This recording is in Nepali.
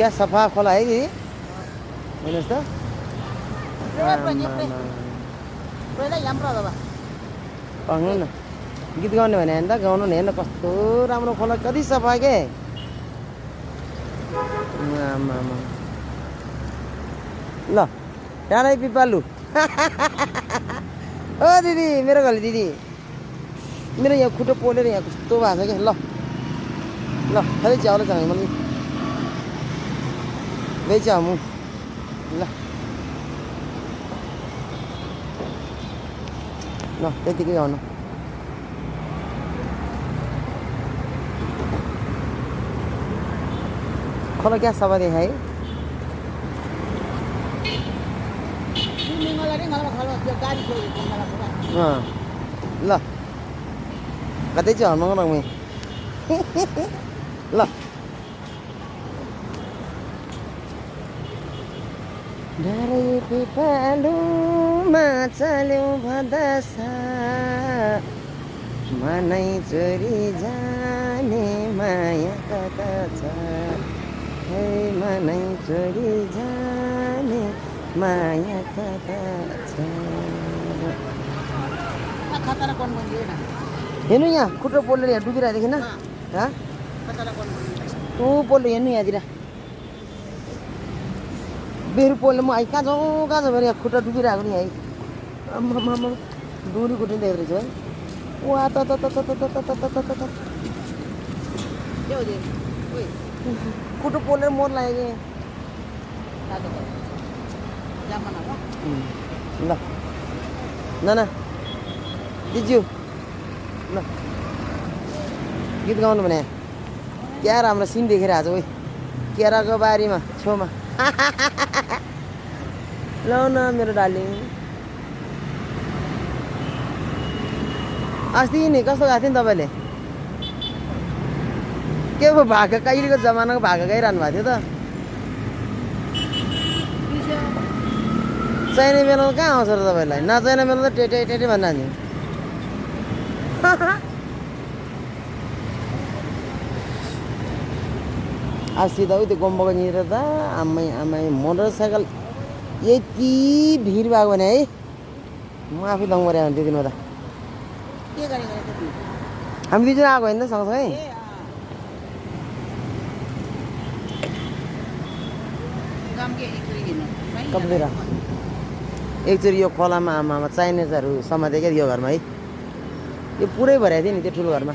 क्या सफा खोला है दिदी हेर्नुहोस् त पाउनु न गीत गाउने भने हेर्नु त गाउनु नि हेर्नु कस्तो राम्रो खोला कति सफा के ल डाँडै पिपालु ओ दिदी मेरो घरले दिदी मेरो यहाँ खुट्टो पोलेर यहाँ कस्तो भएको छ क्या ल ल खालि च्याउला चाहियो मलाई बेचा मु ल ल त्यतिकै गर्नु खोला क्या सफा देखाए ल कतै चाहिँ हर्माउनु रङमै ल डाँडै पिपालुमा चल्यो भदसा मनै चोरी जाने माया कता छ हे मनै चोरी जाने माया कता छ हेर्नु यहाँ खुट्रो पोलेर यहाँ डुबिरहेको देखिन तँ पोल्नु हेर्नु यहाँतिर बेरु पोल्नु म आइ कहाँ जाउँ भने यहाँ खुट्टा डुबिरहेको नि है आम्मामा डोरी कुटिँदै रहेछ है वा त खुट्टो पोलेर मोर लाग्यो कि ल नाना दिज्यू ल गीत गाउनु भने क्या राम्रो सिन देखेर आज ओइ केराको बारीमा छेउमा ल न मेरो डार्लिङ अस्ति नि कस्तो गएको थियो नि तपाईँले के पो भाका कहिलेको जमानाको भाका गाइरहनु भएको थियो त चाहिने बेलामा कहाँ आउँछ र तपाईँलाई नचाहिने बेला त टेटे टेटे भन्नु अस्ति त त्यो गोम्बको निर त आमै आमै मोटरसाइकल यति भिड भएको भने है म आफै दङ गरे त्यो दिनमा त हामी दुईजना आएको होइन त सँगसँगै कतिखेर एकचोटि यो खोलामा आमामा चाइनिजहरू समातेको यो घरमा है यो पुरै भइरहेको थियो नि त्यो ठुलो घरमा